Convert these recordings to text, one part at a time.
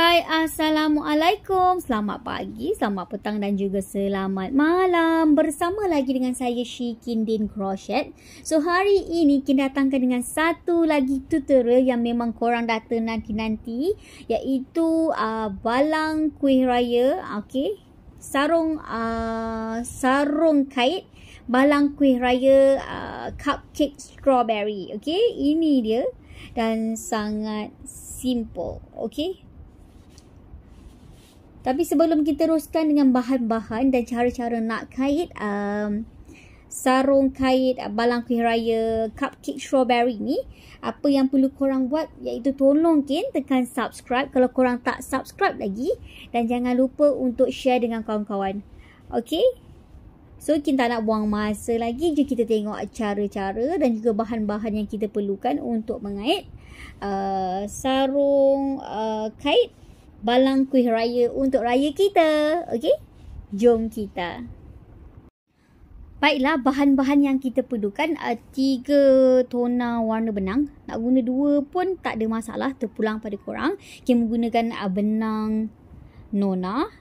Hai, Assalamualaikum. Selamat pagi, selamat petang dan juga selamat malam. Bersama lagi dengan saya Syikin Din Crochet. So, hari ini kita datangkan dengan satu lagi tutorial yang memang korang dah nanti-nanti, iaitu balang kuih raya, okey. Sarung kait balang kuih raya cupcake strawberry, okey. Ini dia dan sangat simple, okey. Tapi sebelum kita teruskan dengan bahan-bahan dan cara-cara nak kait sarung kait balang kuih raya cupcake strawberry ni, apa yang perlu korang buat iaitu tolong tekan subscribe kalau korang tak subscribe lagi, dan jangan lupa untuk share dengan kawan-kawan. Okey? So, kita nak buang masa lagi, jom kita tengok cara-cara dan juga bahan-bahan yang kita perlukan untuk mengait sarung kait balang kuih raya untuk raya kita. Okey? Jom kita. Baiklah, bahan-bahan yang kita perlukan 3 tona warna benang. Nak guna 2 pun tak ada masalah, terpulang pada korang. Kita menggunakan benang Nona.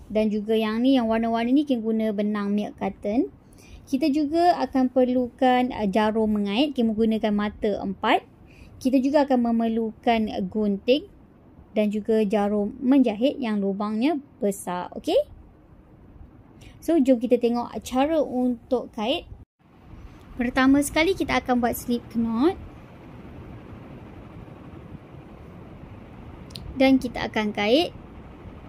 Dan juga yang ni, yang warna-warna ni kita guna benang milk cotton. Kita juga akan perlukan jarum mengait. Kita menggunakan mata 4. Kita juga akan memerlukan gunting dan juga jarum menjahit yang lubangnya besar. Okey? So, jom kita tengok cara untuk kait. Pertama sekali kita akan buat slip knot. Dan kita akan kait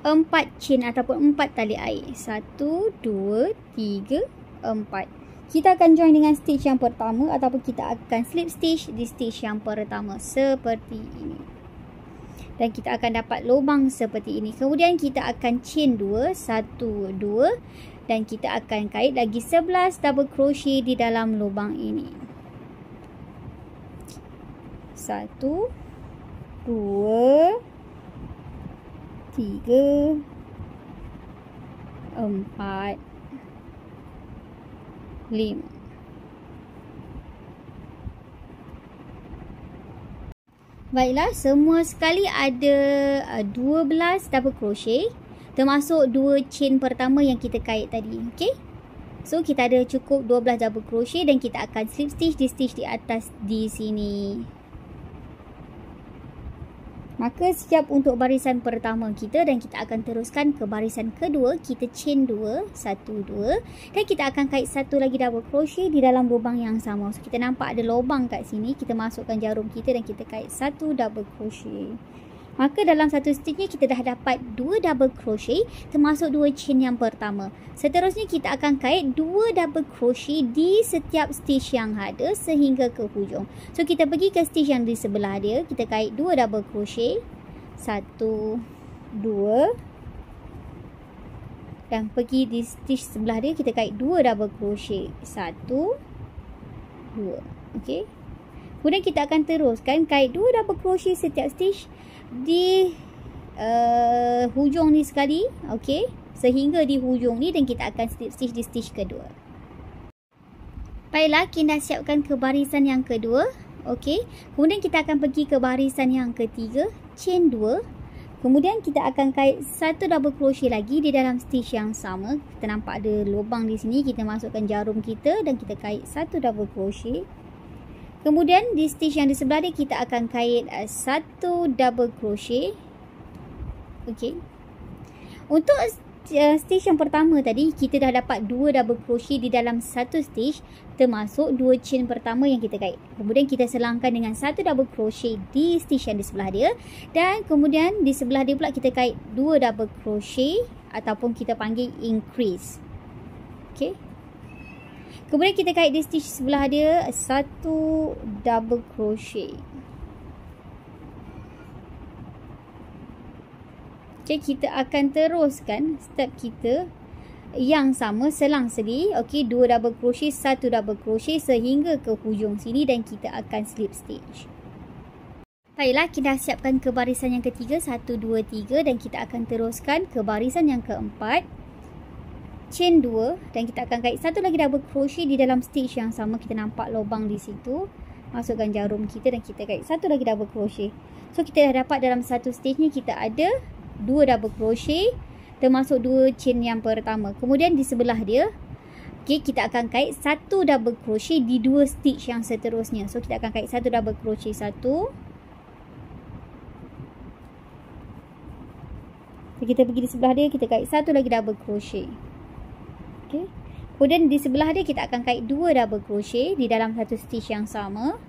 4 chain ataupun 4 tali air. 1, 2, 3, 4. Kita akan join dengan stitch yang pertama ataupun kita akan slip stitch di stitch yang pertama seperti ini. Dan kita akan dapat lubang seperti ini. Kemudian kita akan chain 2, 1, 2, dan kita akan kait lagi 11 double crochet di dalam lubang ini. 1, 2, 3, 4, 5. Baiklah, semua sekali ada 12 double crochet, termasuk 2 chain pertama yang kita kait tadi. Okey? So, kita ada cukup 12 double crochet dan kita akan slip stitch di stitch di atas di sini. Maka siap untuk barisan pertama kita dan kita akan teruskan ke barisan kedua. Kita chain 2, 1, 2, dan kita akan kait satu lagi double crochet di dalam lubang yang sama. So, kita nampak ada lubang kat sini. Kita masukkan jarum kita dan kita kait satu double crochet. Maka dalam satu stitch ni kita dah dapat 2 double crochet termasuk 2 chain yang pertama. Seterusnya kita akan kait 2 double crochet di setiap stitch yang ada sehingga ke hujung. So, kita pergi ke stitch yang di sebelah dia, kita kait 2 double crochet. 1, 2, dan pergi di stitch sebelah dia, kita kait 2 double crochet. 1, 2. Okey. Kemudian kita akan teruskan kait 2 double crochet setiap stitch di hujung ni sekali, okey, sehingga di hujung ni, dan kita akan slip stitch di stitch kedua. Baiklah, kita dah siapkan ke barisan yang kedua, okey. Kemudian kita akan pergi ke barisan yang ketiga, chain 2. Kemudian kita akan kait satu double crochet lagi di dalam stitch yang sama. Kita nampak ada lubang di sini, kita masukkan jarum kita dan kita kait satu double crochet. Kemudian di stitch yang di sebelah dia kita akan kait satu double crochet. Okey. Untuk stitch yang pertama tadi kita dah dapat 2 double crochet di dalam satu stitch termasuk 2 chain pertama yang kita kait. Kemudian kita selangkan dengan satu double crochet di stitch yang di sebelah dia, dan kemudian di sebelah dia pula kita kait 2 double crochet ataupun kita panggil increase. Okey. Kemudian kita kait di stitch sebelah dia satu double crochet. Okey, kita akan teruskan step kita yang sama selang-seli. Okey, 2 double crochet, 1 double crochet sehingga ke hujung sini dan kita akan slip stitch. Baiklah, kita dah siapkan ke barisan yang ketiga, 1, 2, 3, dan kita akan teruskan ke barisan yang keempat. Chain 2 dan kita akan kait satu lagi double crochet di dalam stitch yang sama. Kita nampak lubang di situ. Masukkan jarum kita dan kita kait satu lagi double crochet. So kita dah dapat dalam satu stage ni kita ada 2 double crochet termasuk 2 chain yang pertama. Kemudian di sebelah dia, okey, kita akan kait satu double crochet di 2 stitch yang seterusnya. So kita akan kait satu double crochet satu. So, kita pergi di sebelah dia, kita kait satu lagi double crochet. Okey. Kemudian di sebelah dia kita akan kait 2 double crochet di dalam satu stitch yang sama.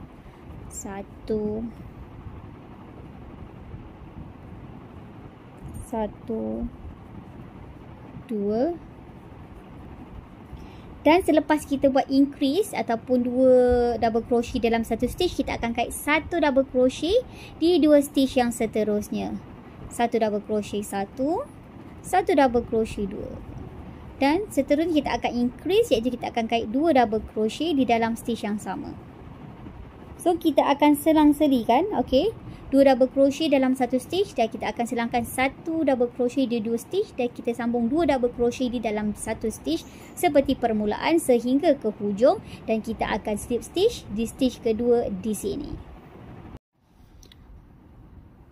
1 2. Dan selepas kita buat increase ataupun 2 double crochet dalam satu stitch, kita akan kait satu double crochet di 2 stitch yang seterusnya. Satu double crochet 1, satu double crochet 2. Dan seterusnya kita akan increase, iaitu kita akan kait 2 double crochet di dalam stitch yang sama. So kita akan selang-selikan, okey, 2 double crochet dalam satu stitch dan kita akan selangkan satu double crochet di 2 stitch dan kita sambung 2 double crochet di dalam satu stitch seperti permulaan sehingga ke hujung dan kita akan slip stitch di stitch kedua di sini.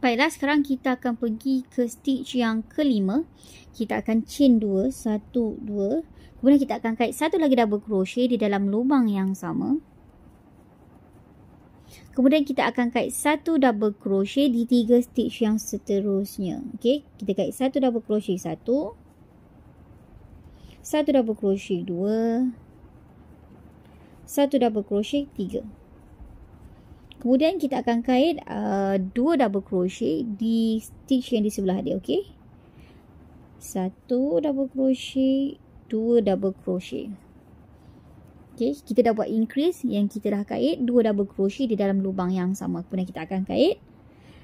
Baiklah, sekarang kita akan pergi ke stitch yang kelima. Kita akan chain 2, 1, 2. Kemudian kita akan kait satu lagi double crochet di dalam lubang yang sama. Kemudian kita akan kait satu double crochet di 3 stitch yang seterusnya. Okey, kita kait satu double crochet 1, satu double crochet 2, satu double crochet 3. Kemudian kita akan kait 2 double crochet di stitch yang di sebelah dia. Okey, satu double crochet, 2 double crochet. Okay, kita dah buat increase yang kita dah kait 2 double crochet di dalam lubang yang sama. Kemudian kita akan kait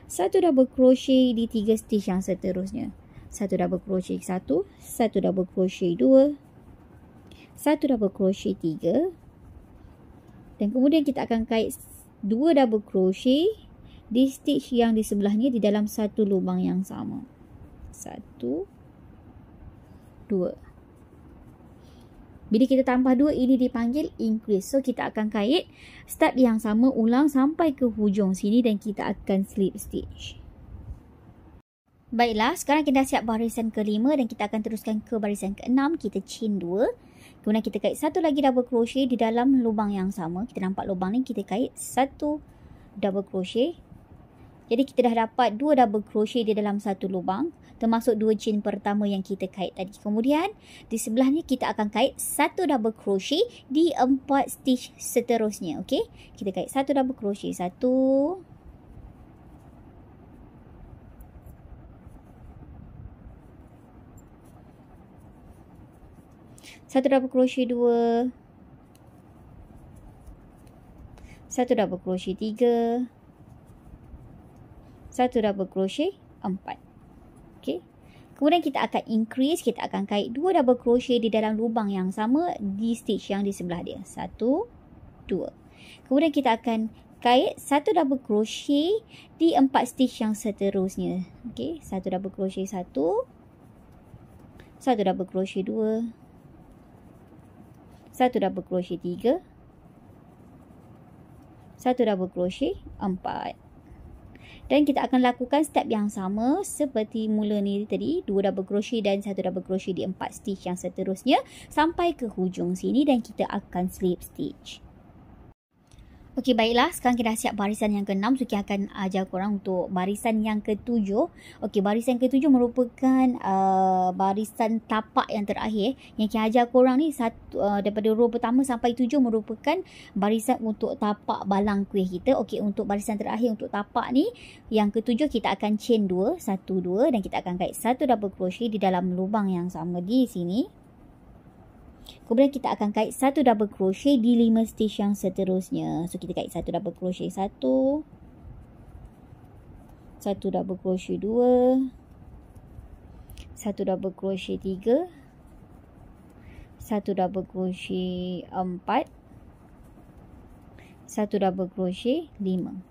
satu double crochet di 3 stitch yang seterusnya. Satu double crochet 1, satu double crochet 2, satu double crochet 3. Dan kemudian kita akan kait 2 double crochet di stitch yang di sebelahnya di dalam satu lubang yang sama. 1, 2. Bila kita tambah 2, ini dipanggil increase. So, kita akan kait step yang sama ulang sampai ke hujung sini dan kita akan slip stitch. Baiklah, sekarang kita dah siap barisan kelima dan kita akan teruskan ke barisan keenam. Kita chain 2. Kemudian kita kait satu lagi double crochet di dalam lubang yang sama. Kita nampak lubang ni, kita kait satu double crochet. Jadi kita dah dapat 2 double crochet di dalam satu lubang, termasuk 2 chain pertama yang kita kait tadi. Kemudian di sebelahnya kita akan kait satu double crochet di 4 stitch seterusnya. Okey, kita kait satu double crochet 1, satu double crochet 2, satu double crochet 3, satu double crochet 4. Okey. Kemudian kita akan increase, kita akan kait 2 double crochet di dalam lubang yang sama di stitch yang di sebelah dia. 1, 2. Kemudian kita akan kait satu double crochet di 4 stitch yang seterusnya. Okey, satu double crochet 1, satu double crochet 2, satu double crochet 3, satu double crochet 4. Dan kita akan lakukan step yang sama seperti mula ni tadi, 2 double crochet dan satu double crochet di 4 stitch yang seterusnya sampai ke hujung sini dan kita akan slip stitch. Okey, baiklah, sekarang kita dah siap barisan yang ke-6. So, kita akan ajar korang untuk barisan yang ke-7. Okey, barisan ke-7 merupakan barisan tapak yang terakhir. Yang kita ajar korang ni daripada row pertama sampai 7 merupakan barisan untuk tapak balang kuih kita. Okey, untuk barisan terakhir untuk tapak ni, yang ke-7 kita akan chain 2, 1, 2 dan kita akan kait satu double crochet di dalam lubang yang sama di sini. Kemudian kita akan kait satu double crochet di 5 stitch yang seterusnya. So, kita kait satu double crochet 1, satu double crochet 2, satu double crochet 3, satu double crochet 4, satu double crochet 5.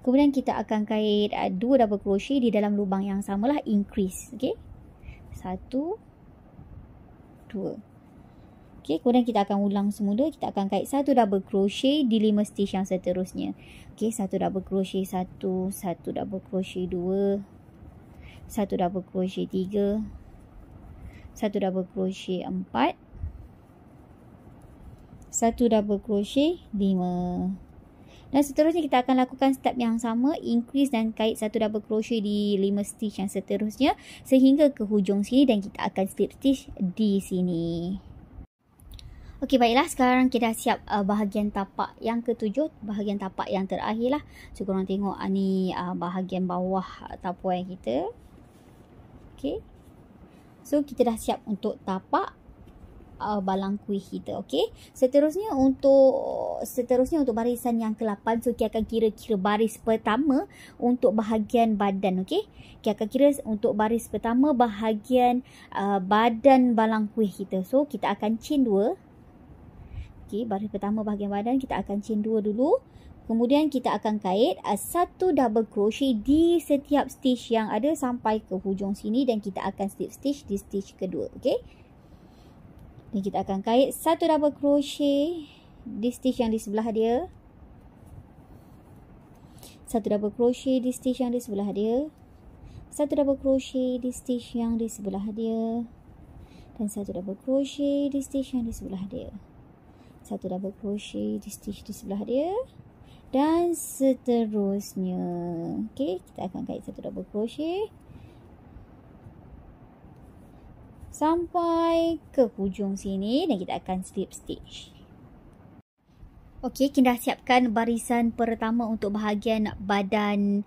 Kemudian kita akan kait 2 double crochet di dalam lubang yang samalah, increase. Okey, 1, 2. Okey, kemudian kita akan ulang semula. Kita akan kait satu double crochet di 5 stitch yang seterusnya. Okey, satu double crochet 1, satu double crochet 2, satu double crochet 3, satu double crochet 4, satu double crochet 5. Dan seterusnya kita akan lakukan step yang sama, increase dan kait satu double crochet di 5 stitch yang seterusnya sehingga ke hujung sini dan kita akan slip stitch di sini. Okey, baiklah, sekarang kita dah siap bahagian tapak yang ketujuh, bahagian tapak yang terakhir lah. So korang tengok ni bahagian bawah tapuan kita. Okey. So kita dah siap untuk tapak balang kuih kita. Okey, seterusnya untuk barisan yang ke-8. So kita akan kira baris pertama untuk bahagian badan. Okey, kita akan kira untuk baris pertama bahagian badan balang kuih kita. So kita akan chain 2. Okey, baris pertama bahagian badan kita akan chain 2 dulu. Kemudian kita akan kait satu double crochet di setiap stitch yang ada sampai ke hujung sini dan kita akan slip stitch di stitch kedua. Okey, dan kita akan kait satu double crochet di stitch yang di sebelah dia. Satu double crochet di stitch yang di sebelah dia. Satu double crochet di stitch yang di sebelah dia. Dan satu double crochet di stitch yang di sebelah dia. Satu double crochet di stitch di sebelah dia. Dan seterusnya. Okey, kita akan kait satu double crochet sampai ke hujung sini dan kita akan slip stitch. Okey, kita dah siapkan barisan pertama untuk bahagian badan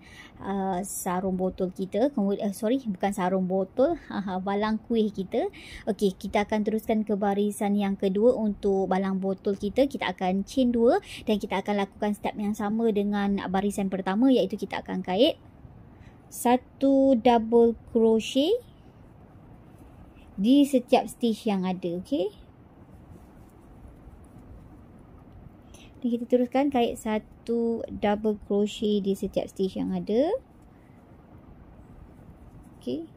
sarung botol kita. Kemudian bukan sarung botol, balang kuih kita. Okey, kita akan teruskan ke barisan yang kedua untuk balang botol kita. Kita akan chain 2 dan kita akan lakukan step yang sama dengan barisan pertama, iaitu kita akan kait satu double crochet di setiap stitch yang ada. Okey, dan kita teruskan kait satu double crochet di setiap stitch yang ada. Okey,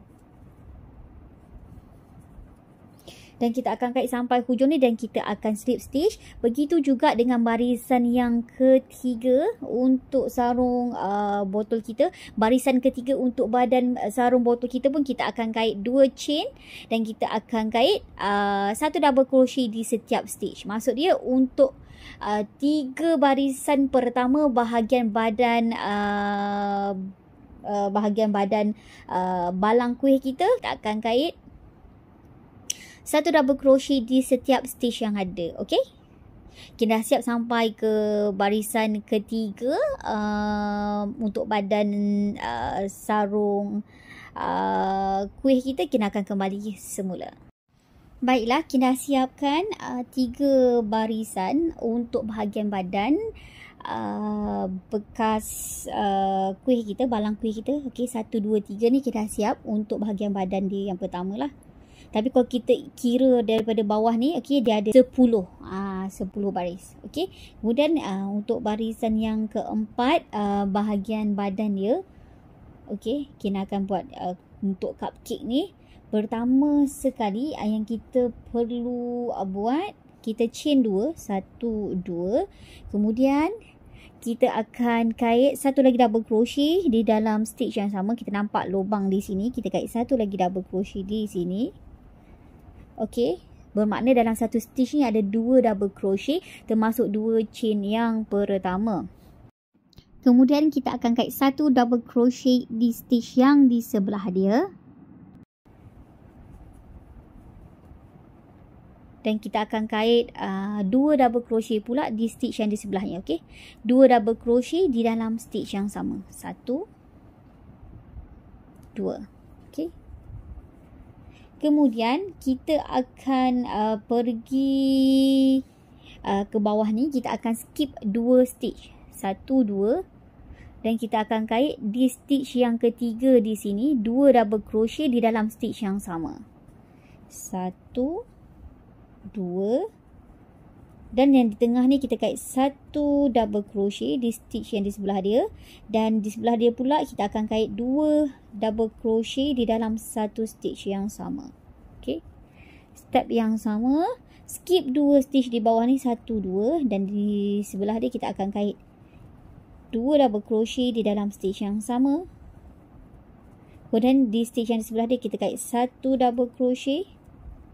dan kita akan kait sampai hujung ni dan kita akan slip stitch. Begitu juga dengan barisan yang ketiga untuk sarung botol kita. Barisan ketiga untuk badan sarung botol kita pun kita akan kait 2 chain dan kita akan kait satu double crochet di setiap stitch. Maksud dia untuk 3 barisan pertama bahagian badan balang kuih kita akan kait satu double crochet di setiap stitch yang ada. Okey, kita dah siap sampai ke barisan ketiga untuk badan sarung kuih kita. Kita akan kembali semula. Baiklah, kita dah siapkan 3 barisan untuk bahagian badan bekas kuih kita, balang kuih kita. Okey, 1, 2, 3 ni kita dah siap untuk bahagian badan dia yang pertama lah. Tapi kalau kita kira daripada bawah ni, okey, dia ada 10 baris. Okey, kemudian untuk barisan yang keempat bahagian badan dia, okey, kita akan buat untuk cupcake ni. Pertama sekali yang kita perlu buat, kita chain 2, 1, 2. Kemudian kita akan kait satu lagi double crochet di dalam stitch yang sama. Kita nampak lubang di sini, kita kait satu lagi double crochet di sini. Okey, bermakna dalam satu stitch ni ada 2 double crochet termasuk 2 chain yang pertama. Kemudian kita akan kait satu double crochet di stitch yang di sebelah dia. Dan kita akan kait 2 double crochet pula di stitch yang di sebelahnya. Okey, 2 double crochet di dalam stitch yang sama. 1, 2. Okey. Kemudian kita akan pergi ke bawah ni. Kita akan skip 2 stitch. 1, 2. Dan kita akan kait di stitch yang ketiga di sini 2 double crochet di dalam stitch yang sama. 1, 2. Dan yang di tengah ni kita kait 1 double crochet di stitch yang di sebelah dia. Dan di sebelah dia pula kita akan kait 2 double crochet di dalam satu stitch yang sama. Okey. Step yang sama skip 2 stitch di bawah ni, 1 2, dan di sebelah dia kita akan kait 2 double crochet di dalam stitch yang sama. Kemudian di stitch yang di sebelah dia kita kait 1 double crochet.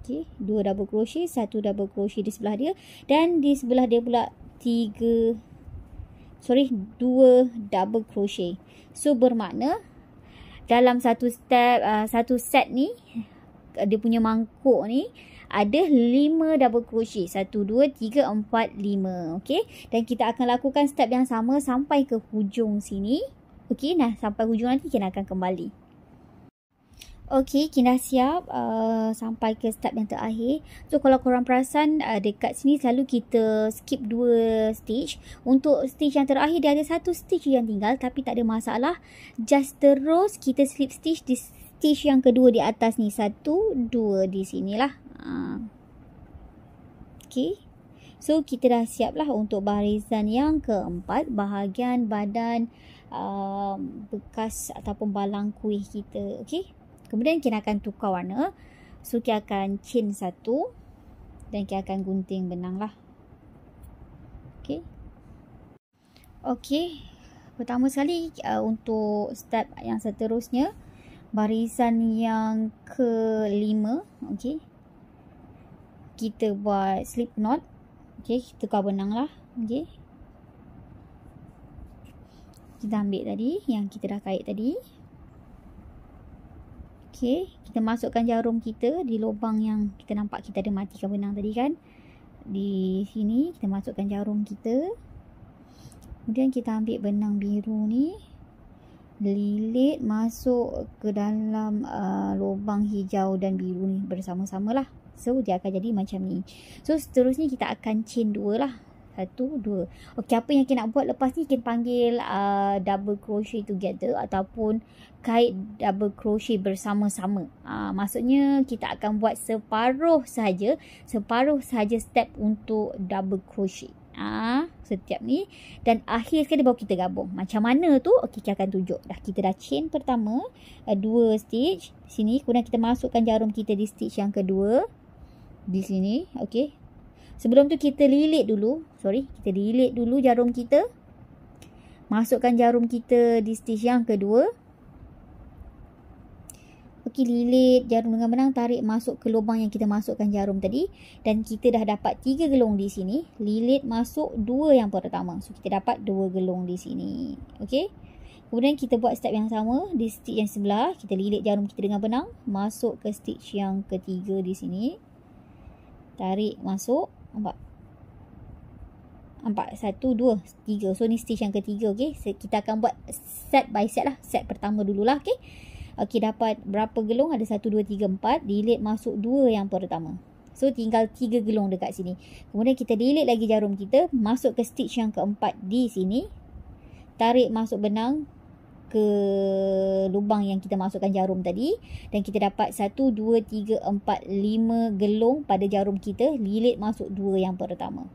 Okey, 2 double crochet, 1 double crochet di sebelah dia, dan di sebelah dia pula 2 double crochet. So bermakna dalam satu step, satu set ni, dia punya mangkuk ni ada 5 double crochet. 1 2 3 4 5. Okey, dan kita akan lakukan step yang sama sampai ke hujung sini. Okey, nah sampai hujung nanti kita akan kembali. Okey, kita dah siap sampai ke step yang terakhir. So kalau korang perasan dekat sini selalu kita skip 2 stitch. Untuk stitch yang terakhir dia ada 1 stitch yang tinggal, tapi tak ada masalah. Just terus kita slip stitch di stitch yang kedua di atas ni. 1 2 di sinilah. Okey. So kita dah siap lah untuk barisan yang keempat, bahagian badan bekas ataupun balang kuih kita. Okey. Kemudian kita akan tukar warna. So kita akan chain 1 dan kita akan gunting benang lah. Okey. Okey. Pertama sekali untuk step yang seterusnya, barisan yang ke-5, okey. Kita buat slip knot. Okey, tukar benang lah. Okey. Kita ambil tadi yang kita dah kait tadi. Okey, kita masukkan jarum kita di lubang yang kita nampak kita ada matikan benang tadi kan. Di sini kita masukkan jarum kita. Kemudian kita ambil benang biru ni, lilit masuk ke dalam lubang hijau dan biru ni bersama-sama lah. So dia akan jadi macam ni. So seterusnya kita akan chain 2 lah. 1 2. Okey, apa yang kita nak buat lepas ni kita panggil double crochet together ataupun kait double crochet bersama-sama. Maksudnya kita akan buat separuh saja step untuk double crochet. Setiap ni, dan akhir sekali baru kita gabung. Macam mana tu? Okey, kita akan tunjuk. Kita dah chain pertama 2 stitch di sini, kemudian kita masukkan jarum kita di stitch yang kedua di sini. Okey. Sebelum tu kita lilit dulu. Kita lilit dulu jarum kita. Masukkan jarum kita di stitch yang kedua. Okey, lilit jarum dengan benang, tarik masuk ke lubang yang kita masukkan jarum tadi. Dan kita dah dapat 3 gelung di sini. Lilit masuk 2 yang pertama. So kita dapat 2 gelung di sini. Okey. Kemudian kita buat step yang sama di stitch yang sebelah. Kita lilit jarum kita dengan benang, masuk ke stitch yang ketiga di sini. Tarik masuk. Nampak 1 2 3. So ni stitch yang ketiga. Okey, kita akan buat set by set lah. Set pertama dululah. Okey. Okey, dapat berapa gelung? Ada 1 2 3 4. Lilit masuk 2 yang pertama. So tinggal 3 gelung dekat sini. Kemudian kita lilit lagi jarum kita, masuk ke stitch yang keempat di sini. Tarik masuk benang ke lubang yang kita masukkan jarum tadi, dan kita dapat 1 2 3 4 5 gelung pada jarum kita. Lilit masuk 2 yang pertama.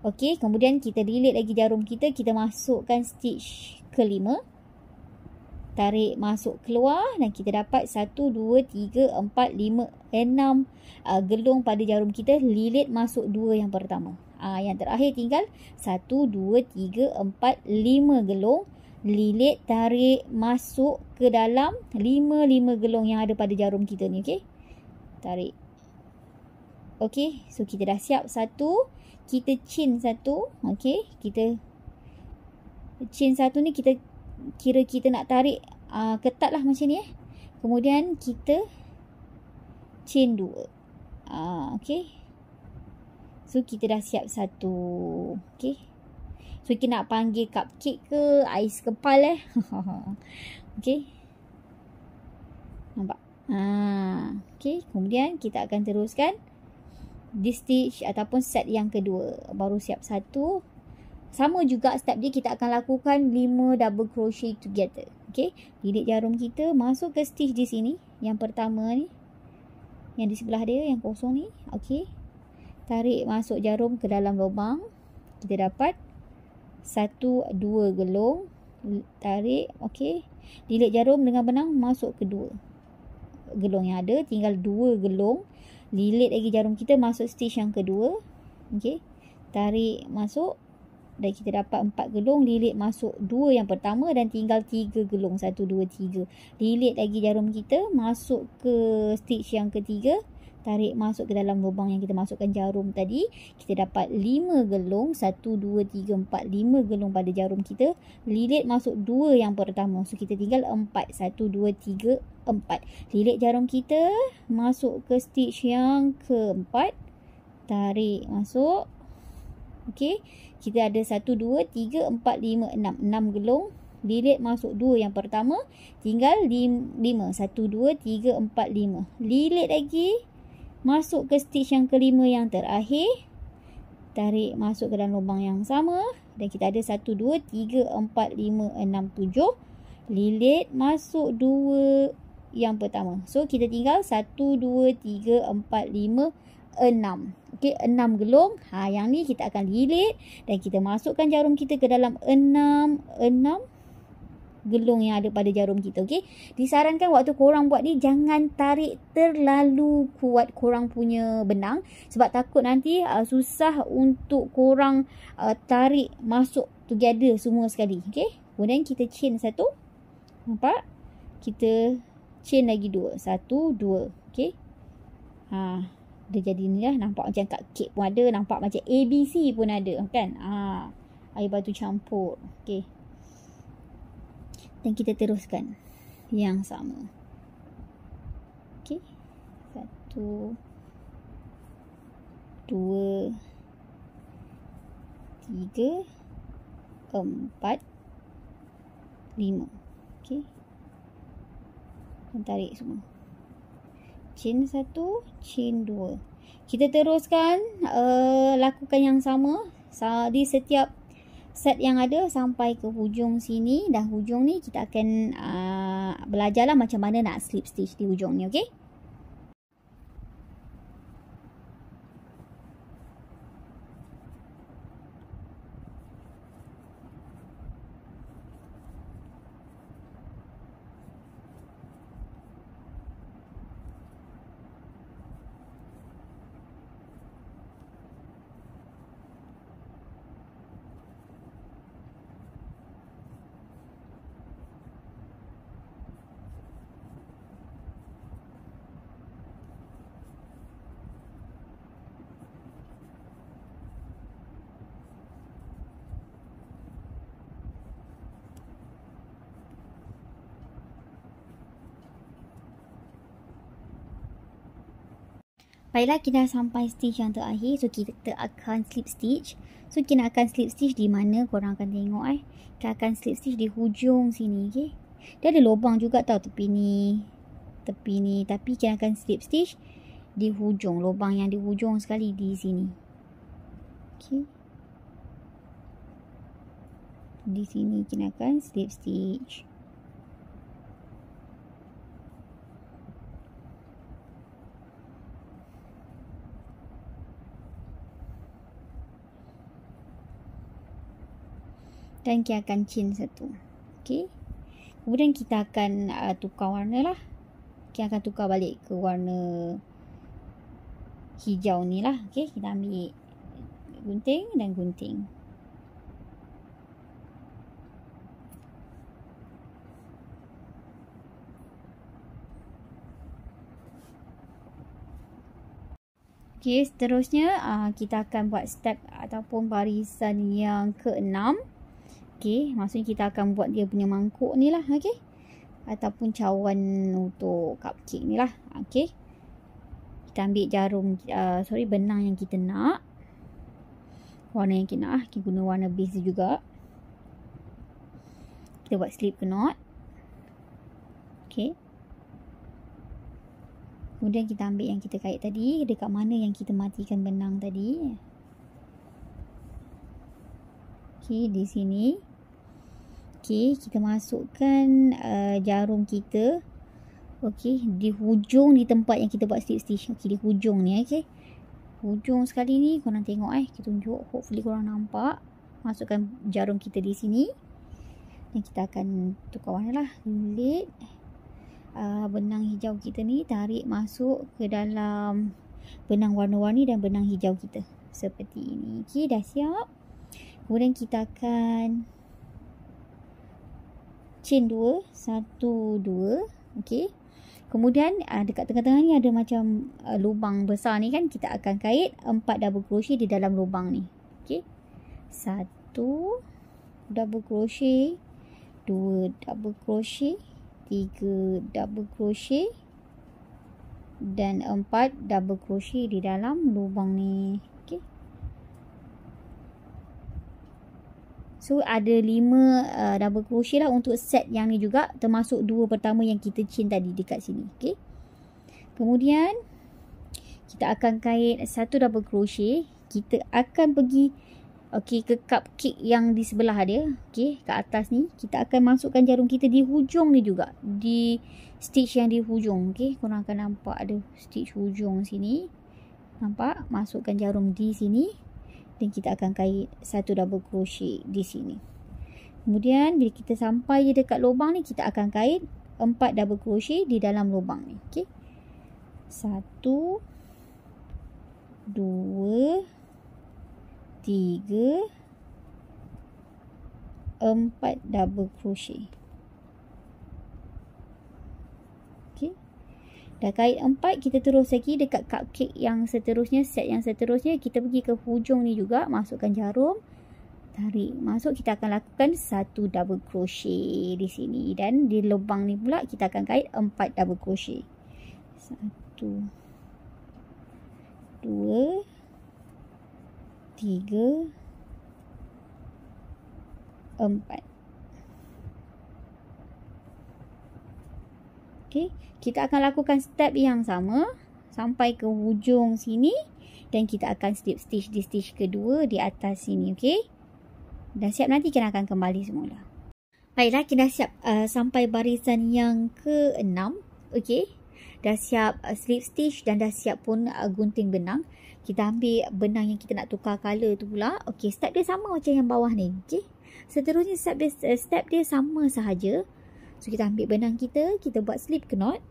Okey, kemudian kita lilit lagi jarum kita, kita masukkan stitch ke-5, tarik masuk keluar, dan kita dapat 1 2 3 4 5 6 gelung pada jarum kita. Lilit masuk 2 yang pertama. Yang terakhir tinggal 1 2 3 4 5 gelung. Lilit, tarik masuk ke dalam 5 gelung yang ada pada jarum kita ni. Okey, tarik. Okey, so kita dah siap. 1, kita chain 1. Okey, kita chain 1 ni kita kira kita nak tarik ketat lah macam ni. Kemudian kita chain 2. Okey, so kita dah siap 1. Okey, so kita nak panggil cupcake ke ais kepal Okey, nampak? Okey, kemudian kita akan teruskan di stitch ataupun set yang kedua. Baru siap 1. Sama juga step dia, kita akan lakukan 5 double crochet together. Okey, lilit jarum kita, masuk ke stitch di sini yang pertama ni, yang di sebelah dia yang kosong ni. Okey, tarik masuk jarum ke dalam lubang. Kita dapat 1 2 gelung. Tarik. Okey, lilit jarum dengan benang, masuk ke 2 gelung yang ada. Tinggal 2 gelung. Lilit lagi jarum kita masuk stitch yang kedua. Okey. Tarik masuk. Dan kita dapat 4 gelung, lilit masuk 2 yang pertama dan tinggal 3 gelung. 1, 2, 3. Lilit lagi jarum kita, masuk ke stitch yang ketiga. Tarik masuk ke dalam lubang yang kita masukkan jarum tadi. Kita dapat 5 gelung. 1, 2, 3, 4. 5 gelung pada jarum kita. Lilit masuk 2 yang pertama. So, kita tinggal 4. 1, 2, 3, 4. Lilit jarum kita, masuk ke stitch yang keempat. Tarik masuk. Okey. Kita ada 1, 2, 3, 4, 5, 6. 6 gelung. Lilit masuk 2 yang pertama. Tinggal 5. 1, 2, 3, 4, 5. Lilit lagi. Masuk ke stitch yang kelima yang terakhir. Tarik masuk ke dalam lubang yang sama. Dan kita ada 1, 2, 3, 4, 5, 6, 7. Lilit masuk 2 yang pertama. So, kita tinggal 1, 2, 3, 4, 5, 6. Okey, 6 gelung. Yang ni kita akan lilit dan kita masukkan jarum kita ke dalam 6 gelung yang ada pada jarum kita. Okey. Disarankan waktu korang buat ni jangan tarik terlalu kuat korang punya benang sebab takut nanti susah untuk korang tarik masuk together semua sekali. Okey. Kemudian kita chain satu. Nampak? Kita chain lagi 2. 1, 2. Okey. Dia jadi ni lah. Nampak macam cupcake pun ada. Nampak macam ABC pun ada. Kan? Air batu campur. Okey. Dan kita teruskan. Yang sama. Okey. 1, 2, 3, 4, 5. Okey. Dan tarik semua. Chain 1, chain 2. Kita teruskan lakukan yang sama di setiap set yang ada sampai ke hujung sini. Dan hujung ni kita akan belajarlah macam mana nak slip stitch di hujung ni. Okey. Baiklah, kita dah sampai stitch yang terakhir. So, kita akan slip stitch. So, kita akan slip stitch di mana korang akan tengok Kita akan slip stitch di hujung sini. Okay. Dia ada lubang juga tau tepi ni. Tapi kita akan slip stitch di hujung. Lubang yang di hujung sekali di sini. Okay. Di sini kita akan slip stitch. Dan kita akan chain satu. Okey. Kemudian kita akan tukar warna lah. Kita akan tukar balik ke warna hijau ni lah. Okey, kita ambil gunting dan gunting. Okey, seterusnya kita akan buat step ataupun barisan yang ke-6. Okey, maksudnya kita akan buat dia punya mangkuk ni lah. Okey. Ataupun cawan untuk cupcake ni lah. Okey. Kita ambil jarum, benang yang kita nak. Warna yang kita nak. Kita guna warna base juga. Kita buat slip knot. Okey. Kemudian kita ambil yang kita kait tadi. Dekat mana yang kita matikan benang tadi. Okey, di sini. Okey, kita masukkan jarum kita. Okey, di hujung di tempat yang kita buat slip stitch. Okey, di hujung ni. Okey. Hujung sekali ni korang tengok kita tunjuk. Hopefully korang nampak. Masukkan jarum kita di sini. Dan kita akan tukar warna lah. Lilit benang hijau kita ni, tarik masuk ke dalam benang warna-warni dan benang hijau kita. Seperti ini. Okey, dah siap. Kemudian kita akan chain 2, 1, 2. Okey. Kemudian dekat tengah-tengah ni ada macam lubang besar ni kan, kita akan kait 4 double crochet di dalam lubang ni. Okey. 1 double crochet, 2 double crochet, 3 double crochet dan 4 double crochet di dalam lubang ni. Okey. So ada 5 double crochet lah untuk set yang ni juga, termasuk 2 pertama yang kita chain tadi dekat sini. Okey. Kemudian kita akan kait 1 double crochet. Kita akan pergi ke cupcake yang di sebelah dia. Okey, ke atas ni kita akan masukkan jarum kita di hujung ni juga, di stitch yang di hujung. Okey, korang akan nampak ada stitch hujung sini. Nampak? Masukkan jarum di sini. Dan kita akan kait 1 double crochet di sini. Kemudian bila kita sampai dekat lubang ni, kita akan kait 4 double crochet di dalam lubang ni. Okey. 1, 2, 3, 4 double crochet. Okey. Dah kait 4, kita terus lagi dekat cupcake yang seterusnya, set yang seterusnya. Kita pergi ke hujung ni juga, masukkan jarum, tarik masuk. Kita akan lakukan 1 double crochet di sini. Dan di lubang ni pula kita akan kait 4 double crochet. 1, 2, 3, 4. Okey, kita akan lakukan step yang sama sampai ke hujung sini dan kita akan slip stitch di stitch kedua di atas sini. Okey, dah siap, nanti kita akan kembali semula. Baiklah, kita dah siap sampai barisan yang ke-6. Okey, dah siap slip stitch dan dah siap pun gunting benang. Kita ambil benang yang kita nak tukar color tu pula. Okey, step dia sama macam yang bawah ni. Okey, seterusnya step dia sama sahaja. So kita ambil benang kita buat slip knot.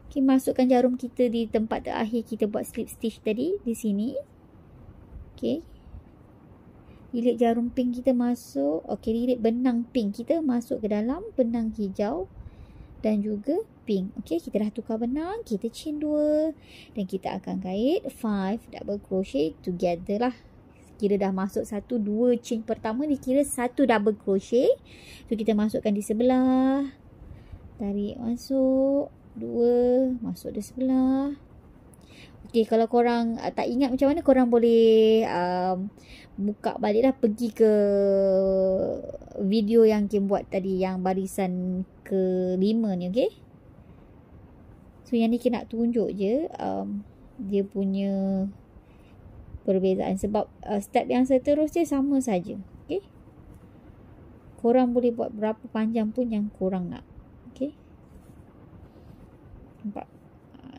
Okey, masukkan jarum kita di tempat terakhir kita buat slip stitch tadi, di sini. Okey. Lilit jarum pink kita masuk. Okey, lilit benang pink kita masuk ke dalam benang hijau dan juga pink. Okey, kita dah tukar benang, kita chain 2 dan kita akan kait 5 double crochet together lah. Kira dah masuk 1, 2 chain pertama dikira 1 double crochet. So kita masukkan di sebelah, tarik masuk, 2 masuk di sebelah. Okey, kalau korang tak ingat macam mana, korang boleh buka balik lah, pergi ke video yang Kim buat tadi, yang barisan ke-5 ni. Okey, so yang ni Kim nak tunjuk je dia punya perbezaan, sebab step yang seterusnya sama saja. Okey, korang boleh buat berapa panjang pun yang korang nak. Okey, nampak?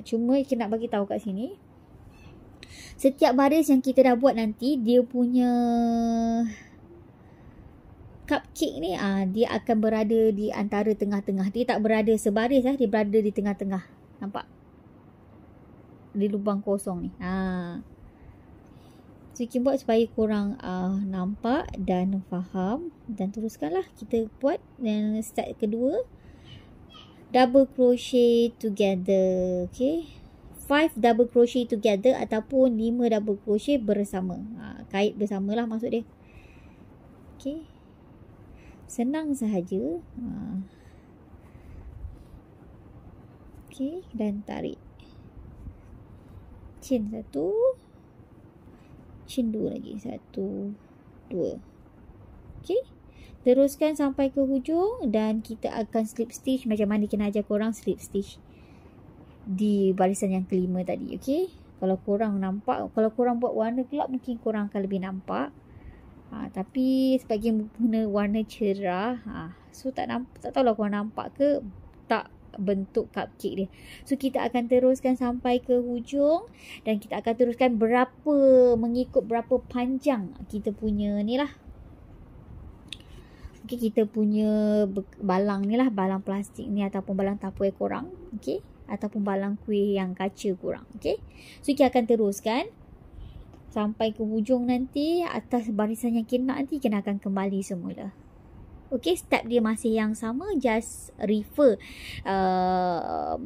Cuma kita nak bagi tahu kat sini, setiap baris yang kita dah buat nanti, dia punya cupcake ni dia akan berada di antara tengah-tengah. Dia tak berada sebaris dia berada di tengah-tengah. Nampak? Di lubang kosong ni. So kita buat supaya korang nampak dan faham, dan teruskanlah kita buat. Dan step kedua, double crochet together. Okay, 5 double crochet together ataupun 5 double crochet bersama. Kait bersamalah maksud dia. Okay, senang sahaja. Okay, dan tarik, chain 1, chain 2 lagi, 1, 2. Okay, teruskan sampai ke hujung dan kita akan slip stitch macam mana kita ajar korang slip stitch di barisan yang kelima tadi. Okey, kalau korang nampak, kalau korang buat warna gelap mungkin korang akan lebih nampak. Tapi sebagian guna warna cerah, so tak tahulah korang nampak ke tak bentuk cupcake dia. So kita akan teruskan sampai ke hujung dan kita akan teruskan mengikut berapa panjang kita punya ni lah. Okay, kita punya balang ni lah, balang plastik ni ataupun balang tapoi korang. Okay, ataupun balang kuih yang kaca korang. Okay, so kita akan teruskan sampai ke hujung nanti. Atas barisan yang kita nak nanti, kita akan kembali semula. Okay, step dia masih yang sama, just refer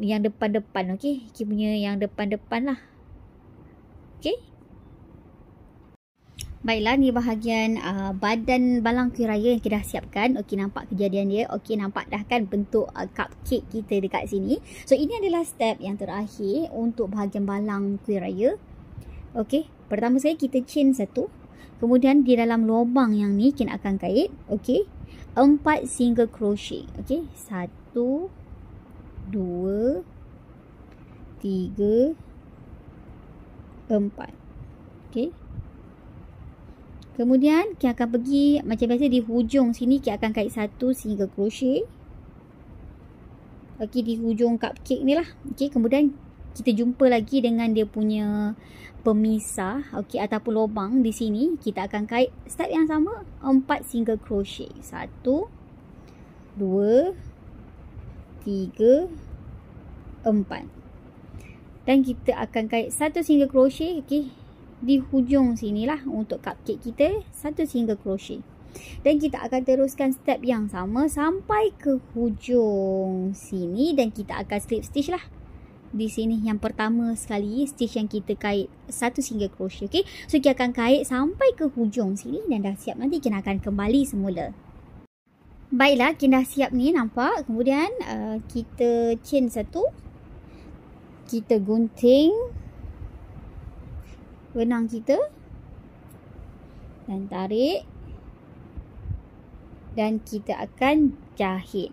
yang depan-depan. Okay, kita punya yang depan-depan lah. Okay. Baiklah, ni bahagian badan balang kuih raya yang kita dah siapkan. Okey, nampak kejadian dia. Okey, nampak dah kan bentuk cupcake kita dekat sini. So, ini adalah step yang terakhir untuk bahagian balang kuih raya. Okey, pertama sekali kita chain satu. Kemudian di dalam lubang yang ni kita akan kait. Okey, 4 single crochet. Okey, 1, 2, 3, 4. Okey. Kemudian kita akan pergi macam biasa di hujung sini, kita akan kait 1 single crochet. Okey, di hujung cupcake ni lah. Okey, kemudian kita jumpa lagi dengan dia punya pemisah, okey, ataupun lubang di sini. Kita akan kait step yang sama, 4 single crochet. 1, 2, 3, 4. Dan kita akan kait 1 single crochet. Okey, di hujung sinilah untuk cupcake kita, 1 single crochet. Dan kita akan teruskan step yang sama sampai ke hujung sini dan kita akan slip stitch lah. Di sini yang pertama sekali stitch yang kita kait 1 single crochet. Okey, so kita akan kait sampai ke hujung sini dan dah siap. Nanti kita akan kembali semula. Baiklah, kita dah siap ni, nampak. Kemudian kita chain satu, kita gunting benang kita dan tarik dan kita akan jahit.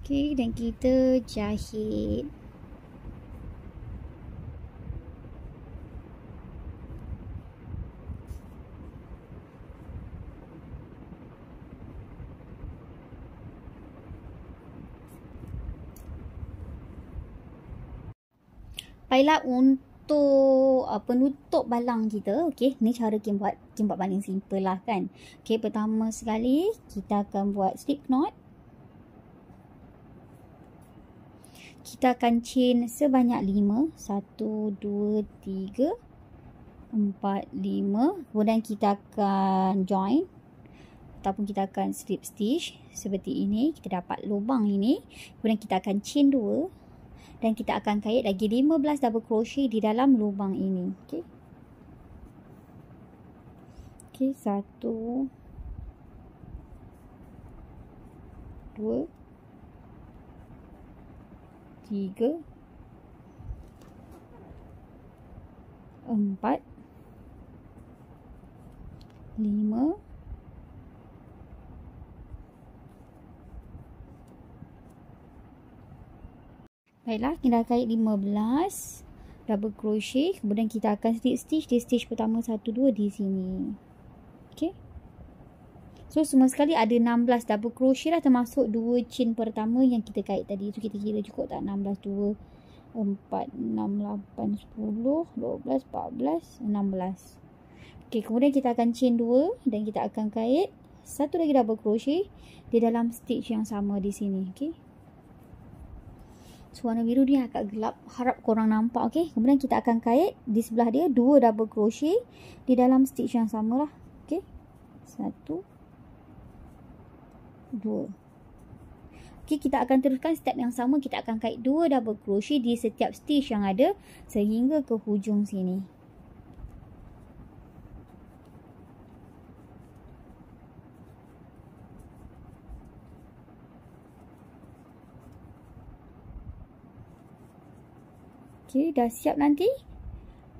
Okey, dan kita jahit. Baiklah, untuk penutup balang kita, okey, ni cara Kim buat paling simple lah kan. Okey, pertama sekali kita akan buat slip knot. Kita akan chain sebanyak 5, 1, 2, 3, 4, 5. Kemudian kita akan join ataupun kita akan slip stitch seperti ini. Kita dapat lubang ini. Kemudian kita akan chain 2. Dan kita akan kait lagi 15 double crochet di dalam lubang ini. Okey. Okey, 1, 2, 3, 4, 5, 6. Baiklah, kita dah kait 15 double crochet. Kemudian kita akan slip stitch di stitch pertama 1, 2 di sini. Okey. So, semua sekali ada 16 double crochet lah, termasuk 2 chain pertama yang kita kait tadi. So, kita kira cukup tak? 16, 2, 4, 6, 8, 10, 12, 14, 16. Okey, kemudian kita akan chain 2 dan kita akan kait satu lagi double crochet di dalam stitch yang sama di sini. Okey. So, warna biru ni agak gelap, harap korang nampak. Okey, kemudian kita akan kait di sebelah dia 2 double crochet di dalam stitch yang sama lah. Okey, 1, 2. Okey, kita akan teruskan step yang sama. Kita akan kait 2 double crochet di setiap stitch yang ada sehingga ke hujung sini. Okey, dah siap nanti.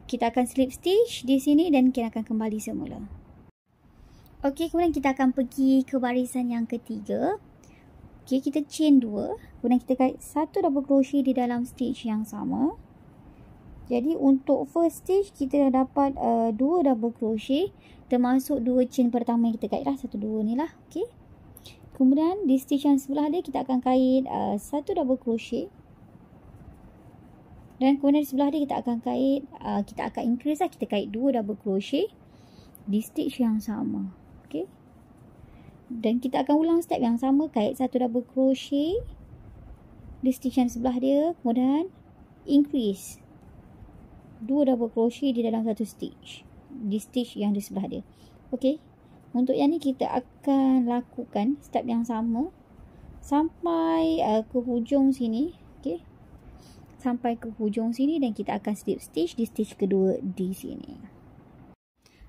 Kita akan slip stitch di sini dan kita akan kembali semula. Okey, kemudian kita akan pergi ke barisan yang ketiga. Okey, kita chain 2. Kemudian kita kait 1 double crochet di dalam stitch yang sama. Jadi untuk first stitch kita dah dapat 2 double crochet termasuk 2 chain pertama yang kita kait lah, 1, 2 ni lah. Okey. Kemudian di stitch yang sebelah dia kita akan kait 1 double crochet. Dan kemudian di sebelah dia kita akan kait, kita akan increase lah, kita kait 2 double crochet di stitch yang sama. Okey. Dan kita akan ulang step yang sama, kait satu double crochet di stitch yang sebelah dia, kemudian increase 2 double crochet di dalam satu stitch di stitch yang di sebelah dia. Okey, untuk yang ni kita akan lakukan step yang sama sampai ke hujung sini. Okey, sampai ke hujung sini, dan kita akan slip stitch di stitch kedua di sini.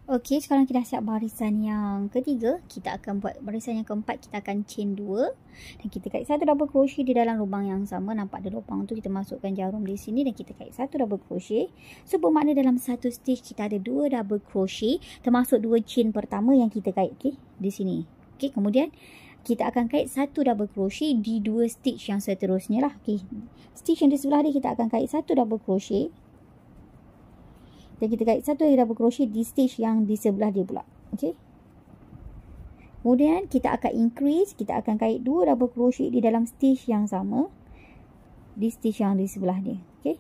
Okey, sekarang kita dah siap barisan yang ketiga. Kita akan buat barisan yang keempat. Kita akan chain 2 dan kita kait satu double crochet di dalam lubang yang sama. Nampak ada lubang tu, kita masukkan jarum di sini dan kita kait satu double crochet. So bermakna dalam satu stitch kita ada 2 double crochet termasuk 2 chain pertama yang kita kait, okey, di sini. Okey, kemudian kita akan kait satu double crochet di 2 stitch yang seterusnya lah. Okey, stitch yang di sebelah dia kita akan kait satu double crochet. Dan kita kait satu double crochet di stitch yang di sebelah dia pula. Okey. Kemudian kita akan increase, kita akan kait 2 double crochet di dalam stitch yang sama di stitch yang di sebelah dia. Okey.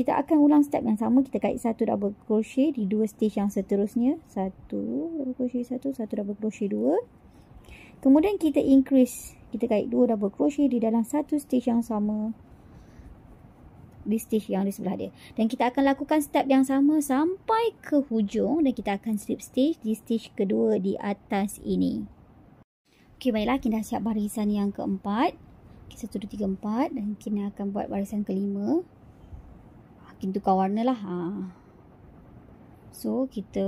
Kita akan ulang step yang sama, kita kait satu double crochet di 2 stitch yang seterusnya. Satu double crochet satu double crochet 2. Kemudian kita increase, kita kait 2 double crochet di dalam satu stitch yang sama di stitch yang di sebelah dia, dan kita akan lakukan step yang sama sampai ke hujung dan kita akan slip stitch di stitch kedua di atas ini. Okey, baiklah, kita dah siap barisan yang keempat. Okay, 1 2 3 4, dan kita akan buat barisan kelima. Kita tukar warna lah. So kita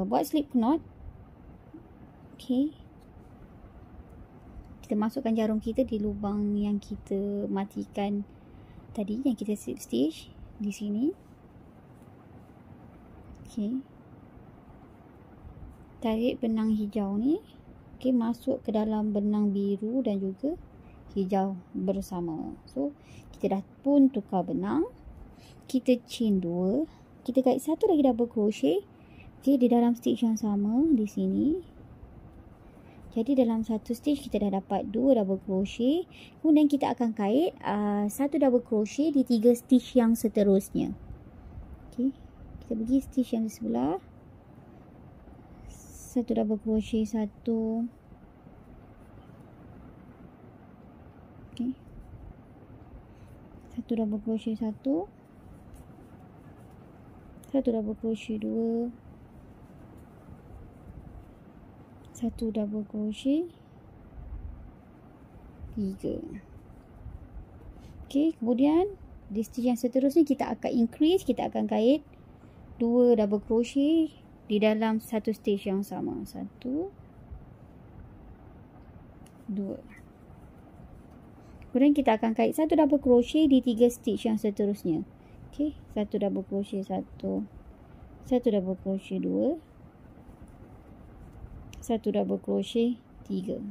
buat slip knot. Okey, kita masukkan jarum kita di lubang yang kita matikan tadi, yang kita slip stitch di sini. Okey, tarik benang hijau ni, okey, masuk ke dalam benang biru dan juga hijau bersama. So kita dah pun tukar benang, kita chain 2, kita kait satu lagi double crochet, okey, di dalam stitch yang sama di sini. Jadi dalam satu stitch kita dah dapat 2 double crochet. Kemudian kita akan kait satu double crochet di 3 stitch yang seterusnya. Okey, kita pergi stitch yang di sebelah. Satu double crochet satu. Okey. Satu double crochet satu. Satu double crochet 2. Satu double crochet 3. Okey, kemudian di stitch yang seterusnya kita akan increase, kita akan kait 2 double crochet di dalam satu stitch yang sama. 1 2. Kemudian kita akan kait satu double crochet di 3 stitch yang seterusnya. Okey, satu double crochet 1, satu double crochet 2, satu double crochet 3.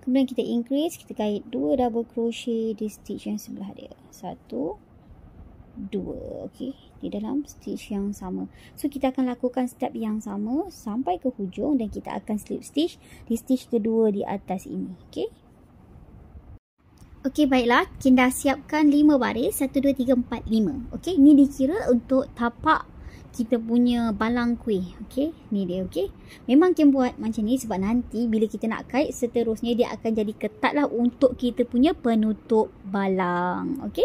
Kemudian kita increase, kita kait 2 double crochet di stitch yang sebelah dia. 1 2, okey, di dalam stitch yang sama. So kita akan lakukan step yang sama sampai ke hujung dan kita akan slip stitch di stitch kedua di atas ini. Okey. Okey, baiklah, kita dah siapkan 5 baris, 1 2 3 4 5. Okey, ni dikira untuk tapak kita punya balang kuih. Okey, ni dia. Okey, memang kita buat macam ni sebab nanti bila kita nak kait seterusnya dia akan jadi ketat lah untuk kita punya penutup balang. Okey,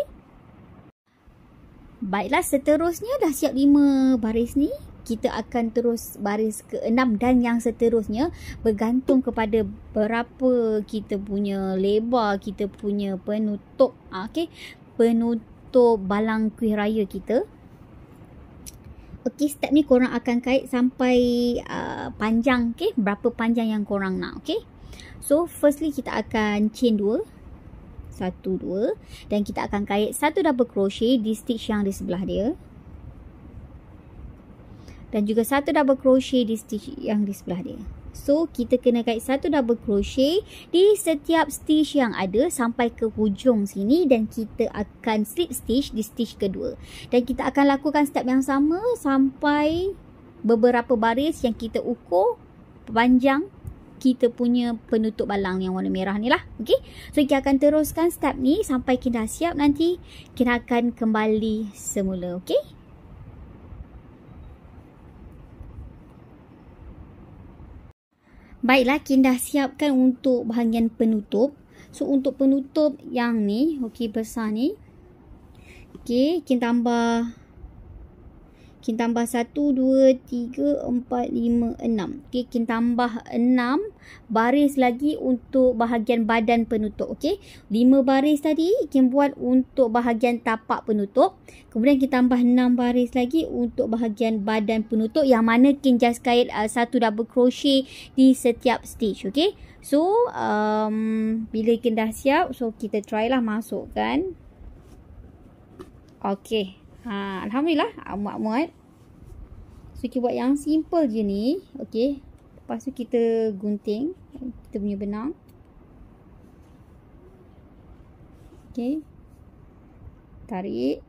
baiklah, seterusnya dah siap 5 baris ni. Kita akan terus baris ke-6 dan yang seterusnya bergantung kepada berapa kita punya lebar kita punya penutup. Okey, penutup balang kuih raya kita. Okey, step ni korang akan kait sampai panjang. Okey, berapa panjang yang korang nak. Okey, so firstly kita akan chain 2, 1 2, dan kita akan kait satu double crochet di stitch yang di sebelah dia, dan juga satu double crochet di stitch yang di sebelah dia. So kita kena kait satu double crochet di setiap stitch yang ada sampai ke hujung sini, dan kita akan slip stitch di stitch kedua, dan kita akan lakukan step yang sama sampai beberapa baris yang kita ukur panjang kita punya penutup balang yang warna merah ni lah. Okey, so kita akan teruskan step ni sampai kita dah siap. Nanti kita akan kembali semula. Okey. Baiklah, Kin dah siapkan untuk bahagian penutup. So, untuk penutup yang ni, okey, besar ni. Okey, Kin tambah 1, 2, 3, 4, 5, 6. Okey, Kin tambah 6 baris lagi untuk bahagian badan penutup. Okey, 5 baris tadi Kin buat untuk bahagian tapak penutup. Kemudian Kin tambah 6 baris lagi untuk bahagian badan penutup, yang mana Kin just kait 1 double crochet di setiap stitch. Okey, so bila Kin dah siap, so kita try lah masukkan. Okey, Alhamdulillah, muat-muat. So, kita buat yang simple je ni. Okey, lepas tu kita gunting kita punya benang. Okey, tarik.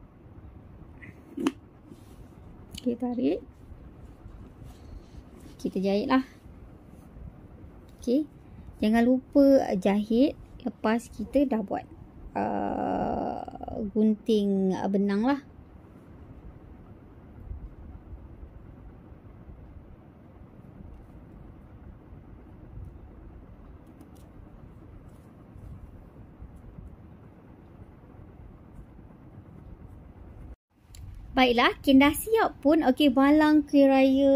Okey, tarik. Kita jahit lah. Okey, jangan lupa jahit lepas kita dah buat gunting benang lah. Baiklah, Kin dah siap pun. Okey, balang kuih raya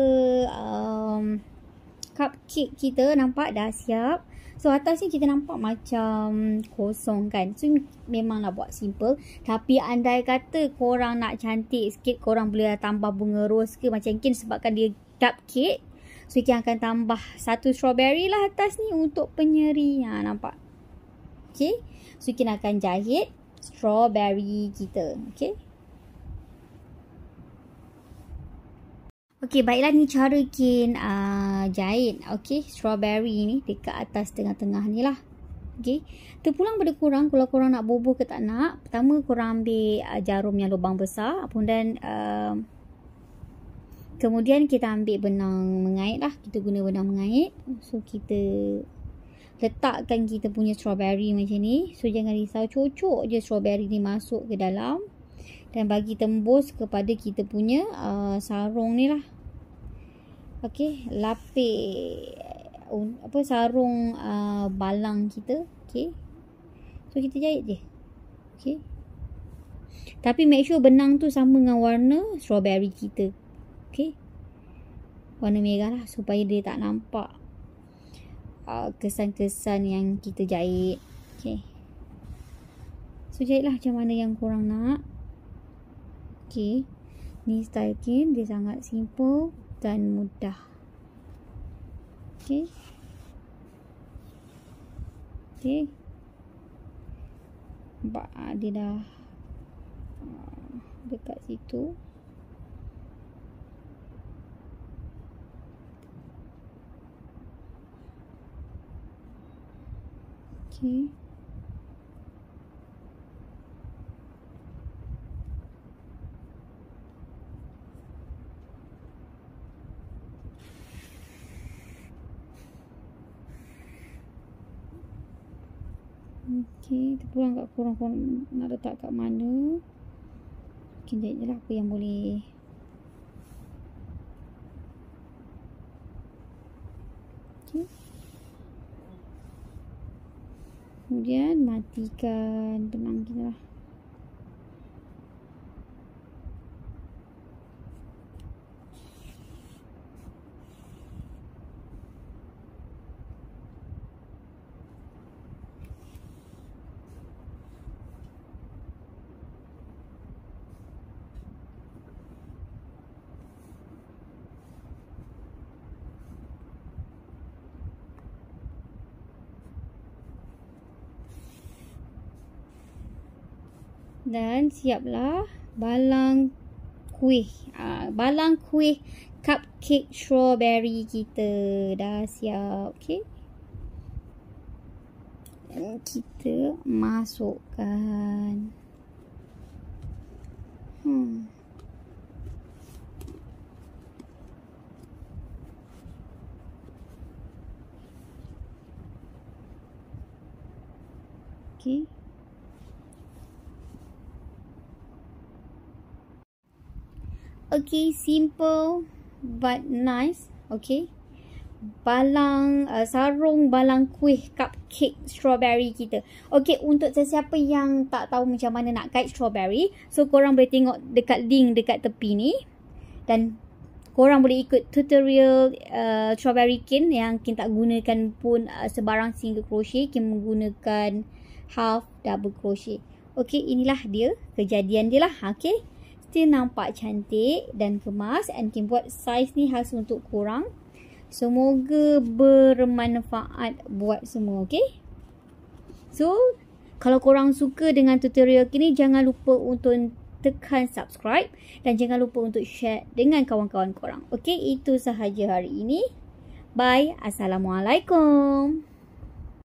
cupcake kita nampak dah siap. So, atas ni kita nampak macam kosong kan. So, memang nak buat simple. Tapi andai kata korang nak cantik sikit, korang boleh tambah bunga rose ke macam Kin, sebabkan dia cupcake. So, Kin akan tambah 1 strawberry lah atas ni untuk penyeri. Nampak? Okay. So, Kin akan jahit strawberry kita. Okay. Okey, baiklah, ni cara Kin jahit. Okey, strawberry ni dekat atas tengah-tengah ni lah. Okey, terpulang pada korang kalau korang nak bubuh ke tak nak. Pertama, korang ambil jarum yang lubang besar. Dan kemudian kita ambil benang mengait lah. Kita guna benang mengait. So, kita letakkan kita punya strawberry macam ni. So, jangan risau, cocok je strawberry ni masuk ke dalam. Dan bagi tembus kepada kita punya sarung ni lah. Okey, lapis sarung balang kita. Okey, so kita jahit je. Okey, tapi make sure benang tu sama dengan warna strawberry kita. Okey, warna merah lah, supaya dia tak nampak kesan-kesan yang kita jahit. Okey, so jahitlah macam mana yang korang nak. Okey, ni style Kin, dia sangat simple dan mudah. Okey. Okey. Nampak dia dah dekat situ. Okey. Okey, terpulang kat korang nak letak kat mana. Mungkin jahit je lah apa yang boleh. Okey. Kemudian matikan benang kita lah. Dan siaplah balang kuih. Balang kuih cupcake strawberry kita dah siap. Okey. Dan kita masukkan. Okey. Okay, simple but nice. Okay, sarung balang kuih cupcake strawberry kita. Okey, untuk sesiapa yang tak tahu macam mana nak kait strawberry, so korang boleh tengok dekat link dekat tepi ni, dan korang boleh ikut tutorial strawberry cane yang Kin tak gunakan pun sebarang single crochet. Kin menggunakan half double crochet. Okey, inilah dia kejadian dia lah. Okey, still nampak cantik dan kemas, and Kin buat saiz ni khas untuk korang. Semoga bermanfaat buat semua, okey? So, kalau korang suka dengan tutorial ni, jangan lupa untuk tekan subscribe dan jangan lupa untuk share dengan kawan-kawan korang. Okey, itu sahaja hari ini. Bye. Assalamualaikum.